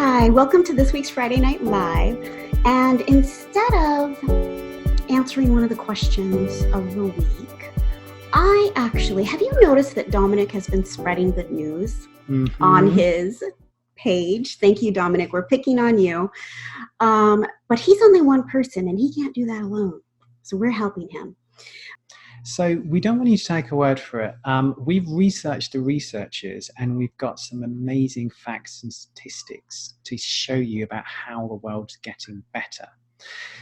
Hi, welcome to this week's Friday Night Live. And instead of answering one of the questions of the week, have you noticed that Dominic has been spreading good news on his page? Thank you, Dominic. We're picking on you. But he's only one person and he can't do that alone. So we're helping him. So we don't want you to take a word for it. We've researched the researchers and we've got some amazing facts and statistics to show you about how the world's getting better.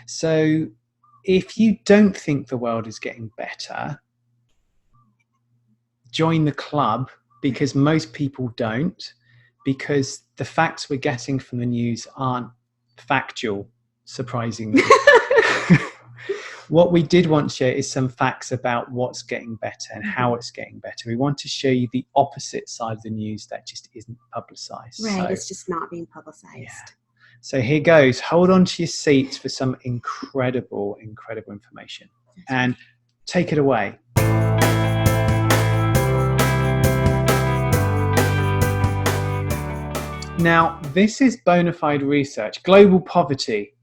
So if you don't think the world is getting better, join the club, because most people don't, because the facts we're getting from the news aren't factual, surprisingly. What we did want to share is some facts about what's getting better and how it's getting better. We want to show you the opposite side of the news that just isn't publicized. Right, So, it's just not being publicized. Yeah. So here goes. Hold on to your seats for some incredible information. And take it away. Now, this is bona fide research. Global poverty.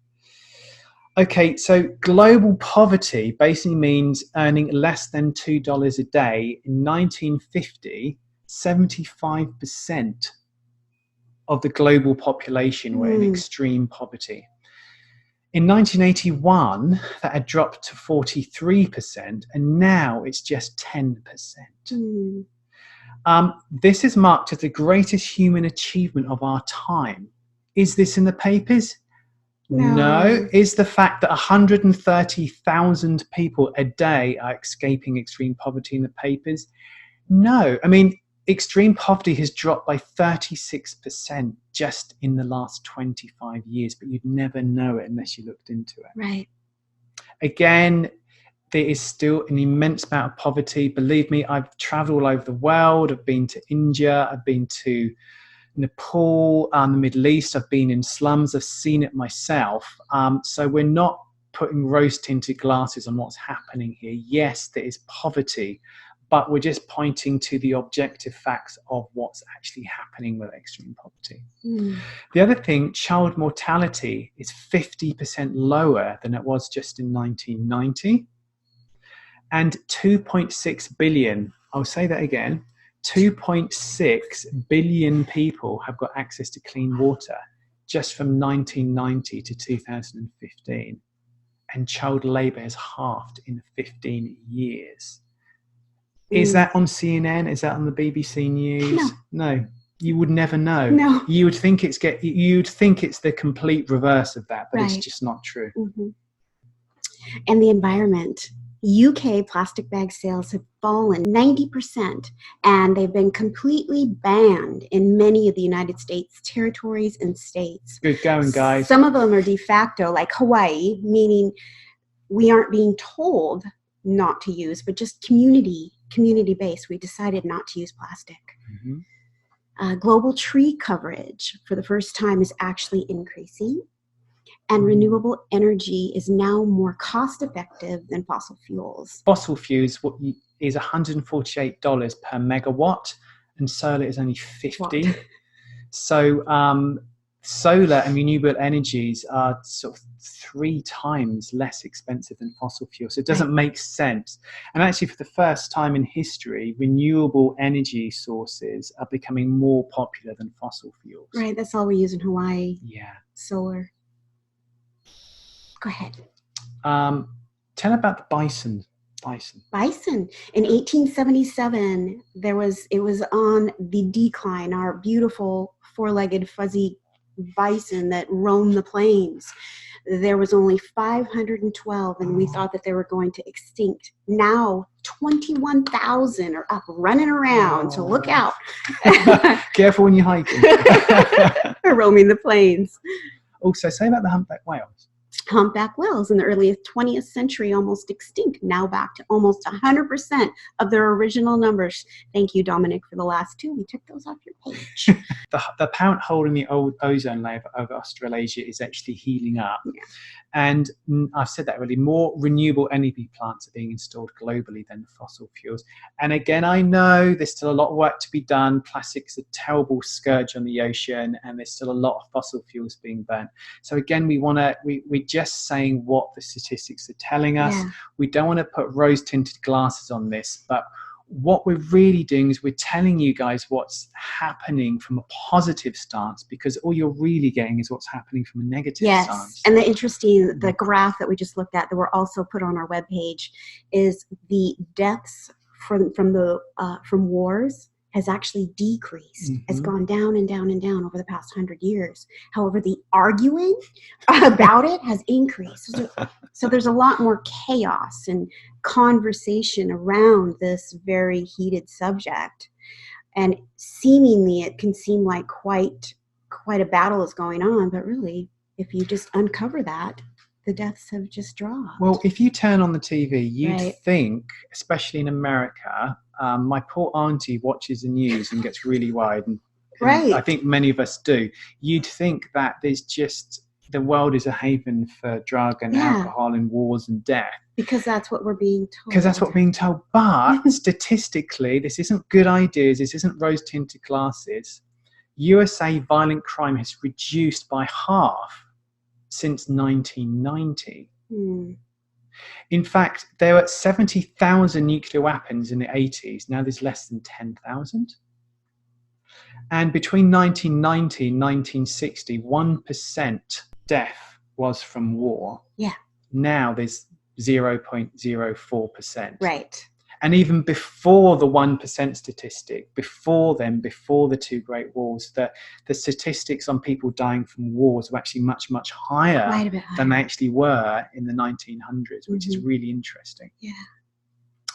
Okay, so global poverty basically means earning less than $2 a day. In 1950, 75% of the global population were in extreme poverty. In 1981, that had dropped to 43%, and now it's just 10%. This is marked as the greatest human achievement of our time. Is this in the papers? No. Is the fact that 130,000 people a day are escaping extreme poverty in the papers? No. I mean, extreme poverty has dropped by 36% just in the last 25 years, but you'd never know it unless you looked into it. Right. Again, there is still an immense amount of poverty. Believe me, I've traveled all over the world. I've been to India. I've been to Nepal, the Middle East. I've been in slums. I've seen it myself. So we're not putting rose-tinted glasses on what's happening here. Yes, there is poverty, but we're just pointing to the objective facts of what's actually happening with extreme poverty. The other thing, child mortality is 50% lower than it was just in 1990. And 2.6 billion, I'll say that again, 2.6 billion people have got access to clean water just from 1990 to 2015. And child labour has halved in 15 years. Is that on CNN? Is that on the BBC News? No. You would never know. No. You would think it's the complete reverse of that, but It's just not true. And the environment. UK plastic bag sales have fallen 90%, and they've been completely banned in many of the United States territories and states. Good going, guys. Some of them are de facto, like Hawaii, meaning we aren't being told not to use, but just community-based. We decided not to use plastic. Global tree coverage for the first time is actually increasing. And renewable energy is now more cost-effective than fossil fuels. Fossil fuels is $148 per megawatt, and solar is only $50. What? So solar and renewable energies are sort of 3 times less expensive than fossil fuels. So it doesn't make sense. And actually, for the first time in history, renewable energy sources are becoming more popular than fossil fuels. Right, that's all we use in Hawaii. Yeah. Solar. Go ahead. Tell about the bison. Bison. In 1877, it was on the decline, our beautiful 4-legged fuzzy bison that roamed the plains. There was only 512, and we thought that they were going to extinct. Now, 21,000 are up running around, so look out. Careful when you're hiking. They're roaming the plains. Also, say about the humpback whales. Humpback whales in the early 20th century, almost extinct, now back to almost 100% of their original numbers. Thank you, Dominic, for the last two. We took those off your page. The apparent hole in the old ozone layer over Australasia is actually healing up. Yeah. And I've said that already, more renewable energy plants are being installed globally than fossil fuels. And again, I know there's still a lot of work to be done. Plastic's a terrible scourge on the ocean, and there's still a lot of fossil fuels being burnt. So again, we're just saying what the statistics are telling us. Yeah. We don't want to put rose-tinted glasses on this, but what we're really doing is we're telling you guys what's happening from a positive stance, because all you're really getting is what's happening from a negative stance. And the graph that we just looked at that we're also put on our webpage is the deaths from wars has actually decreased. It's gone down and down and down over the past 100 years. However, the arguing about it has increased. So there's a lot more chaos and conversation around this very heated subject. And seemingly it can seem like quite a battle is going on, but really, if you just uncover that, the deaths have just dropped. Well, if you turn on the TV, you'd think, especially in America, my poor auntie watches the news and gets really worried, and I think many of us do. You'd think that there's just, the world is a haven for drug and alcohol and wars and death. Because that's what we're being told. Because that's what we're being told. But statistically, this isn't good ideas, this isn't rose-tinted glasses. USA violent crime has reduced by half since 1990. In fact, there were 70,000 nuclear weapons in the 80s. Now there's less than 10,000. And between 1990 and 1960, 1% death was from war. Yeah. Now there's 0.04%. Right. And even before the 1% statistic, before the two great wars, the statistics on people dying from wars were actually much, much higher, than they actually were in the 1900s, which is really interesting. Yeah.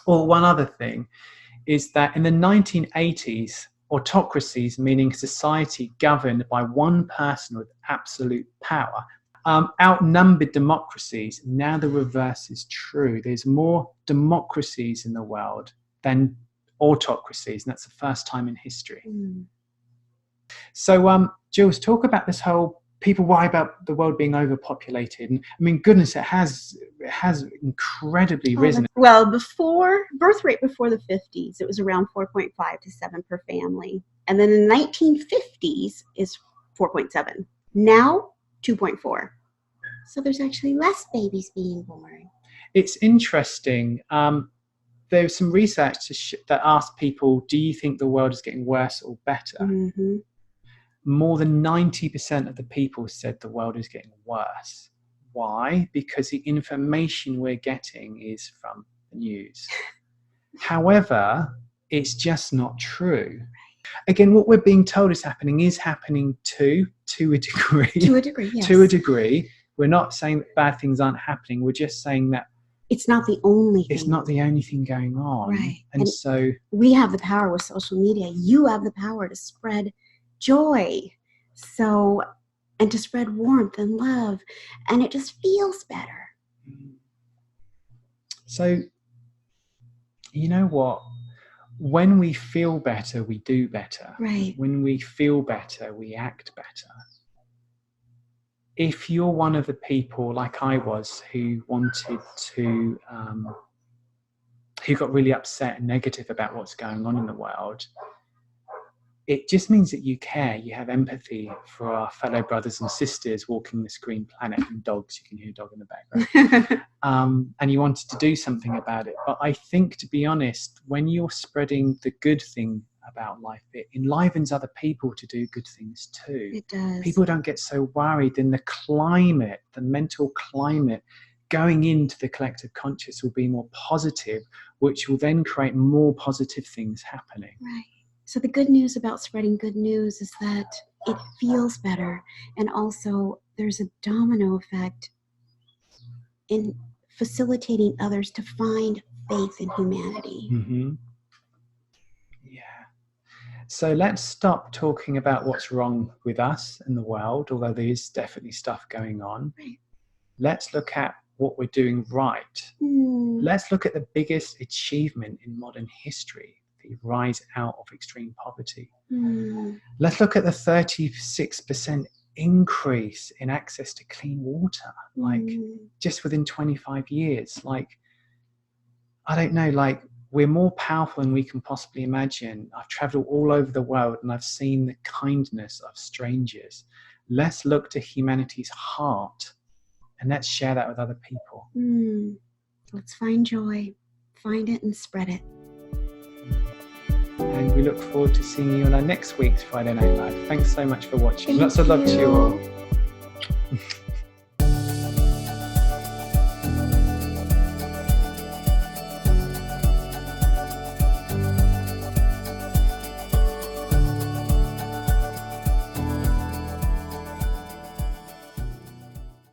Or one other thing is that in the 1980s, autocracies, meaning society governed by one person with absolute power, outnumbered democracies. Now the reverse is true. There's more democracies in the world than autocracies, and that's the first time in history. So, Jules, talk about this whole people worry about the world being overpopulated, and I mean, goodness, it has incredibly risen. Well, birth rate before the 50s, it was around 4.5 to 7 per family, and then in the 1950s is 4.7. Now 2.4. So there's actually less babies being born. It's interesting. There's some research that asked people, do you think the world is getting worse or better? More than 90% of the people said the world is getting worse. Why? Because the information we're getting is from the news. However, it's just not true. Again, what we're being told is happening to a degree. To a degree, yes. To a degree. We're not saying that bad things aren't happening. We're just saying that it's not the only thing. It's not the only thing going on. Right. And so we have the power with social media. You have the power to spread joy. So, and to spread warmth and love. And it just feels better. So, you know what? When we feel better, we do better. Right. When we feel better, we act better. If you're one of the people like I was who wanted to, who got really upset and negative about what's going on in the world, it just means that you care, you have empathy for our fellow brothers and sisters walking this green planet, and dogs, you can hear a dog in the background, and you wanted to do something about it. But I think, to be honest, when you're spreading the good thing about life, it enlivens other people to do good things too. It does. People don't get so worried, and the climate, the mental climate going into the collective conscious will be more positive, which will then create more positive things happening. Right. So the good news about spreading good news is that it feels better, and also there's a domino effect in facilitating others to find faith in humanity. Yeah. So let's stop talking about what's wrong with us and the world, although there is definitely stuff going on. Right. Let's look at what we're doing right. Let's look at the biggest achievement in modern history, the rise out of extreme poverty. Let's look at the 36% increase in access to clean water, like just within 25 years. Like, I don't know, like, we're more powerful than we can possibly imagine. I've traveled all over the world and I've seen the kindness of strangers. Let's look to humanity's heart and let's share that with other people. Let's find joy, find it and spread it. And we look forward to seeing you on our next week's Friday Night Live. Thanks so much for watching. Lots of love to you all.